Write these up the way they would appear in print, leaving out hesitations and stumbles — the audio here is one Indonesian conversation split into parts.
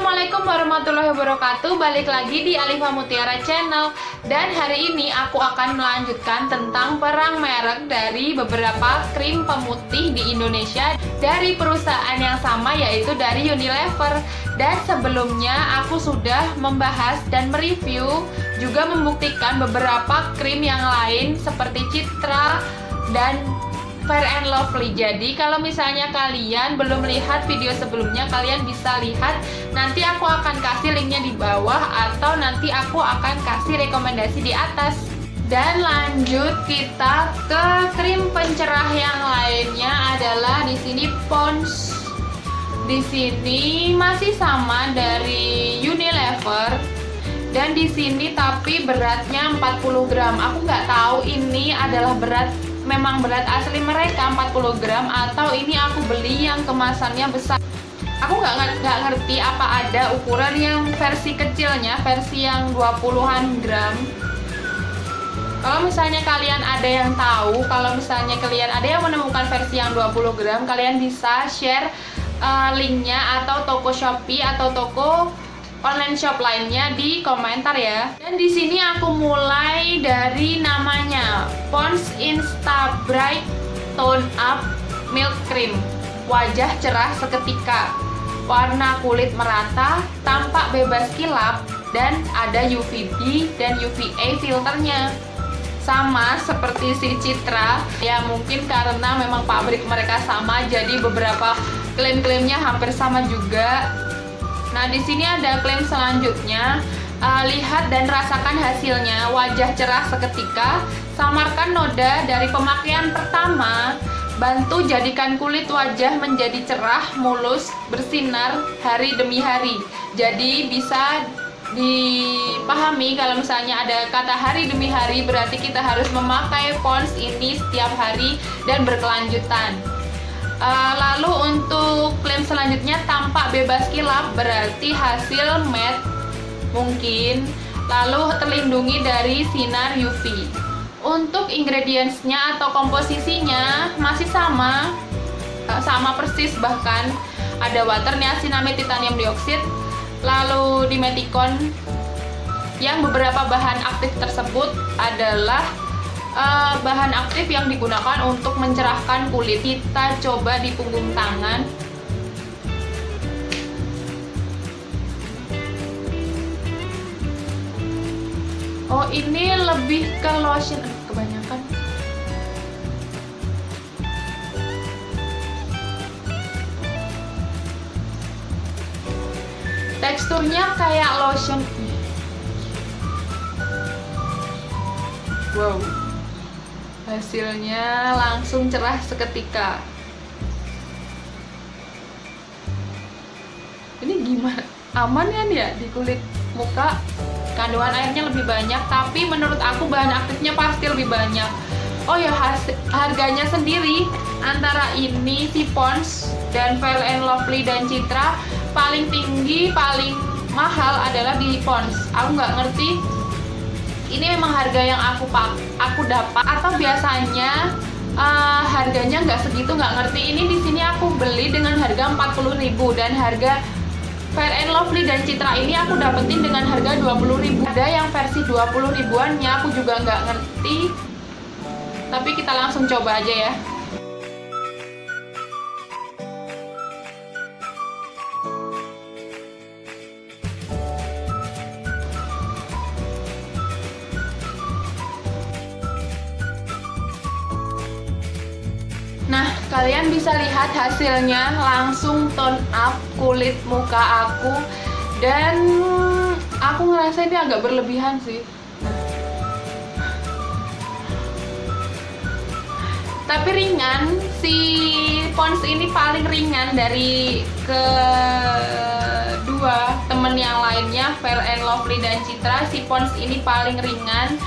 Assalamualaikum warahmatullahi wabarakatuh. Balik lagi di Alifa Mutiara Channel. Dan hari ini aku akan melanjutkan tentang perang merek dari beberapa krim pemutih di Indonesia dari perusahaan yang sama, yaitu dari Unilever. Dan sebelumnya aku sudah membahas dan mereview, juga membuktikan beberapa krim yang lain seperti Citra dan Fair and Lovely. Jadi kalau misalnya kalian belum lihat video sebelumnya, kalian bisa lihat. Nanti aku akan kasih linknya di bawah, atau nanti aku akan kasih rekomendasi di atas. Dan lanjut kita ke krim pencerah yang lainnya adalah di sini Pond's. Di sini masih sama dari Unilever. Dan di sini tapi beratnya 40 gram. Aku nggak tahu ini adalah memang berat asli mereka 40 gram atau ini aku beli yang kemasannya besar. Aku nggak ngerti apa ada ukuran yang versi kecilnya, versi yang 20-an gram. Kalau misalnya kalian ada yang tahu, kalau misalnya kalian ada yang menemukan versi yang 20 gram, kalian bisa share linknya atau toko Shopee atau toko online shop lainnya di komentar ya. Dan di sini aku mulai dari namanya Pond's Insta Bright Tone Up Milk Cream. Wajah cerah seketika, warna kulit merata, tampak bebas kilap, dan ada UVB dan UVA filternya. Sama seperti si Citra, ya mungkin karena memang pabrik mereka sama, jadi beberapa klaim-klaimnya hampir sama juga. Nah, di sini ada klaim selanjutnya. Lihat dan rasakan hasilnya. Wajah cerah seketika, samarkan noda dari pemakaian pertama, bantu jadikan kulit wajah menjadi cerah, mulus, bersinar hari demi hari. Jadi bisa dipahami kalau misalnya ada kata hari demi hari, berarti kita harus memakai Pond's ini setiap hari dan berkelanjutan. Lalu untuk klaim selanjutnya, tampak bebas kilap, berarti hasil matte mungkin, lalu terlindungi dari sinar UV. Untuk ingredientsnya atau komposisinya masih sama persis, bahkan ada water, niacinamide, titanium dioxide, lalu dimeticon. Yang beberapa bahan aktif tersebut adalah bahan aktif yang digunakan untuk mencerahkan kulit. Kita coba di punggung tangan. Oh, ini lebih ke lotion. Kebanyakan. Teksturnya kayak lotion. Wow. Hasilnya langsung cerah seketika. Ini gimana? Aman kan ya di kulit muka? Kandungan airnya lebih banyak, tapi menurut aku bahan aktifnya pasti lebih banyak. Oh ya, harganya sendiri antara ini si Pond's dan Fair and Lovely dan Citra, paling tinggi, paling mahal adalah di Pond's. Aku nggak ngerti ini memang harga yang aku dapat atau biasanya harganya nggak segitu, nggak ngerti. Ini di sini aku beli dengan harga 40.000 dan harga Fair and Lovely dan Citra ini aku dapetin dengan harga 20.000. Ada yang versi 20 ribuannya, aku juga nggak ngerti. Tapi kita langsung coba aja ya. Nah, kalian bisa lihat hasilnya, langsung tone up kulit muka aku. Dan aku ngerasa ini agak berlebihan sih. Tapi ringan, si Pond's ini paling ringan dari kedua temen yang lainnya, Fair and Lovely dan Citra. Si Pond's ini paling ringan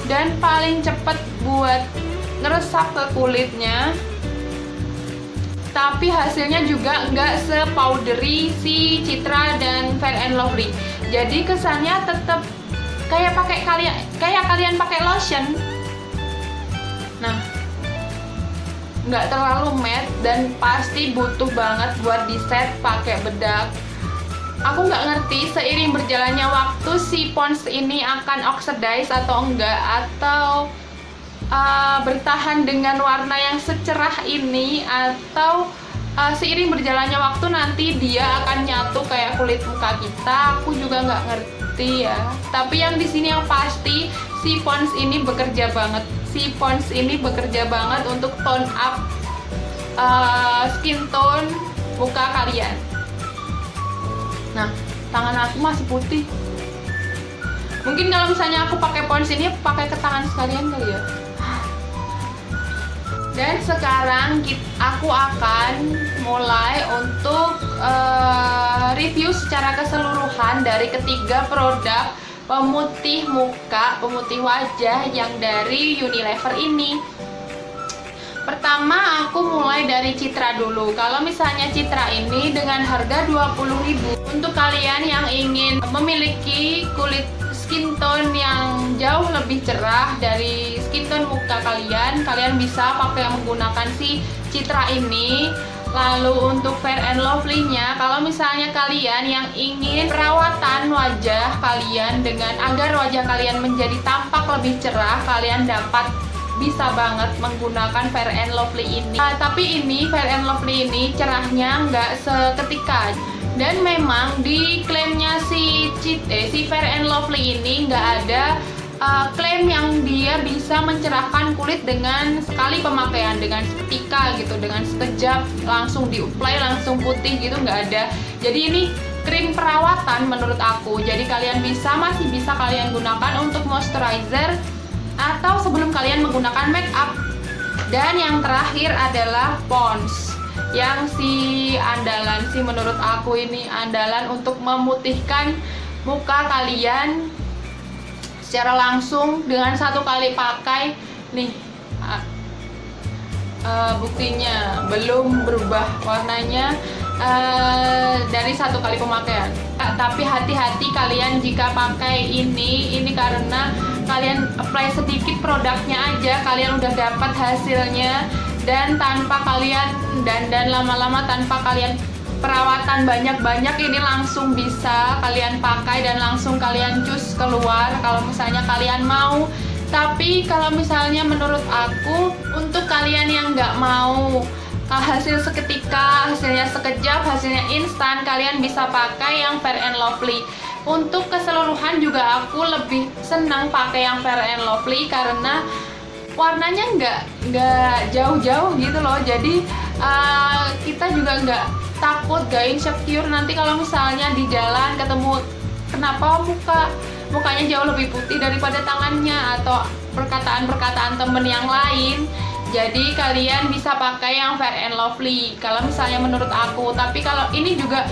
dan paling cepet buat ngeresap ke kulitnya. Tapi hasilnya juga nggak se-powdery si Citra dan Fair and Lovely. Jadi kesannya tetap kayak kalian pakai lotion. Nah, nggak terlalu matte dan pasti butuh banget buat di set pakai bedak. aku nggak ngerti seiring berjalannya waktu si pons ini akan oxidize atau enggak, atau bertahan dengan warna yang secerah ini, atau seiring berjalannya waktu nanti dia akan nyatu kayak kulit muka kita. Aku juga nggak ngerti ya. Tapi yang di sini yang pasti si pons ini bekerja banget. Si pons ini bekerja banget untuk tone up skin tone muka kalian. Nah, tangan aku masih putih. Mungkin kalau misalnya aku pakai pons ini pakai ke tangan sekalian kali ya. Dan sekarang aku akan mulai untuk review secara keseluruhan dari ketiga produk pemutih muka, pemutih wajah yang dari Unilever ini. Pertama aku mulai dari Citra dulu. Kalau misalnya Citra ini dengan harga 20.000, untuk kalian yang ingin memiliki kulit skin tone yang jauh lebih cerah dari skin tone muka kalian, kalian bisa pakai menggunakan si Citra ini. Lalu untuk Fair and Lovely-nya, kalau misalnya kalian yang ingin perawatan wajah kalian dengan agar wajah kalian menjadi tampak lebih cerah, kalian bisa banget menggunakan Fair and Lovely ini. Tapi ini Fair and Lovely ini cerahnya nggak seketika. Dan memang di klaimnya si Fair and Lovely ini nggak ada klaim yang dia bisa mencerahkan kulit dengan sekali pemakaian, dengan seketika gitu, dengan sekejap langsung di-apply langsung putih gitu, nggak ada. Jadi ini krim perawatan menurut aku. Jadi kalian masih bisa kalian gunakan untuk moisturizer atau sebelum kalian menggunakan make up. Dan yang terakhir adalah pons, yang andalan menurut aku ini andalan untuk memutihkan muka kalian secara langsung dengan satu kali pakai. Nih buktinya belum berubah warnanya dari satu kali pemakaian. Tapi hati-hati kalian jika pakai ini karena kalian apply sedikit produknya aja, kalian udah dapat hasilnya, dan tanpa kalian dandan lama-lama, tanpa kalian perawatan banyak-banyak, ini langsung bisa kalian pakai dan langsung kalian cus keluar kalau misalnya kalian mau. Tapi kalau misalnya menurut aku, untuk kalian yang nggak mau hasil seketika, hasilnya sekejap, hasilnya instan, kalian bisa pakai yang Fair and Lovely. Untuk keseluruhan juga aku lebih senang pakai yang Fair and Lovely karena warnanya nggak jauh-jauh gitu loh. Jadi kita juga nggak takut, nggak insecure nanti kalau misalnya di jalan ketemu kenapa mukanya jauh lebih putih daripada tangannya, atau perkataan-perkataan temen yang lain. Jadi kalian bisa pakai yang Fair and Lovely kalau misalnya menurut aku. Tapi kalau ini juga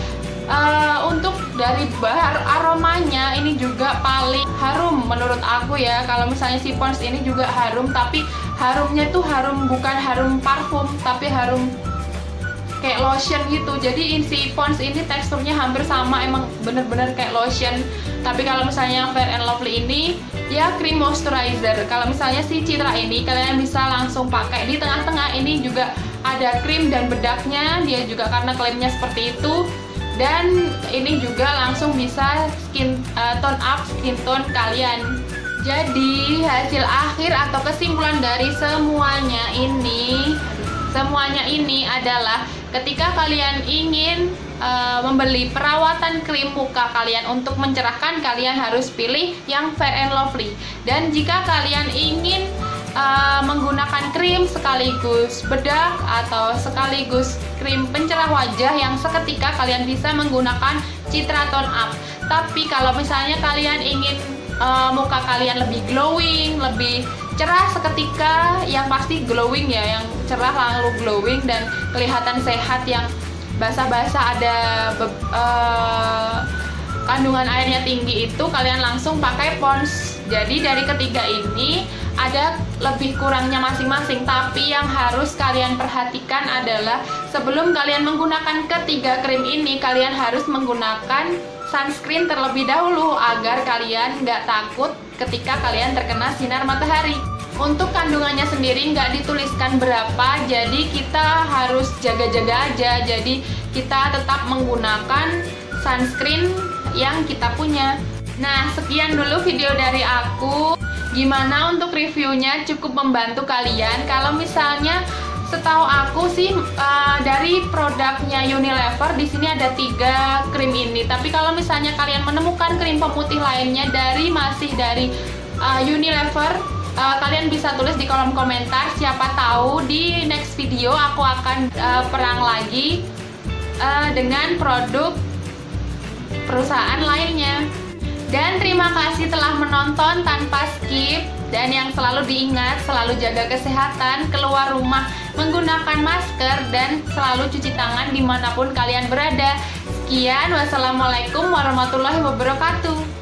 untuk dari aromanya ini juga paling harum menurut aku ya. Kalau misalnya si pons ini juga harum, tapi harumnya tuh bukan harum parfum, tapi harum kayak lotion gitu. Jadi si pons ini teksturnya hampir sama, emang bener-bener kayak lotion. Tapi kalau misalnya Fair and Lovely ini ya cream moisturizer. Kalau misalnya si Citra ini kalian bisa langsung pakai. Di tengah-tengah ini juga ada krim dan bedaknya, dia juga karena klaimnya seperti itu. Dan ini juga langsung bisa tone up skin tone kalian. Jadi hasil akhir atau kesimpulan dari semuanya ini adalah ketika kalian ingin membeli perawatan krim muka kalian untuk mencerahkan, kalian harus pilih yang Fair and Lovely. Dan jika kalian ingin menggunakan krim sekaligus bedak atau sekaligus krim pencerah wajah yang seketika, kalian bisa menggunakan Citra Tone Up. Tapi kalau misalnya kalian ingin muka kalian lebih glowing, lebih cerah seketika, yang pasti glowing ya, yang cerah lalu glowing dan kelihatan sehat, yang basah-basah ada kandungan airnya tinggi, itu kalian langsung pakai pons. Jadi dari ketiga ini ada lebih kurangnya masing-masing, tapi yang harus kalian perhatikan adalah sebelum kalian menggunakan ketiga krim ini, kalian harus menggunakan sunscreen terlebih dahulu agar kalian nggak takut ketika kalian terkena sinar matahari. Untuk kandungannya sendiri nggak dituliskan berapa, jadi kita harus jaga-jaga aja. Jadi kita tetap menggunakan sunscreen yang kita punya. Nah, sekian dulu video dari aku. Gimana untuk reviewnya? Cukup membantu kalian? Kalau misalnya setahu aku sih dari produknya Unilever di sini ada 3 krim ini. Tapi kalau misalnya kalian menemukan krim pemutih lainnya masih dari Unilever, kalian bisa tulis di kolom komentar. Siapa tahu di next video aku akan perang lagi dengan produk perusahaan lainnya. Dan terima kasih telah menonton tanpa skip. Dan yang selalu diingat, selalu jaga kesehatan, keluar rumah menggunakan masker, dan selalu cuci tangan dimanapun kalian berada. Sekian, wassalamualaikum warahmatullahi wabarakatuh.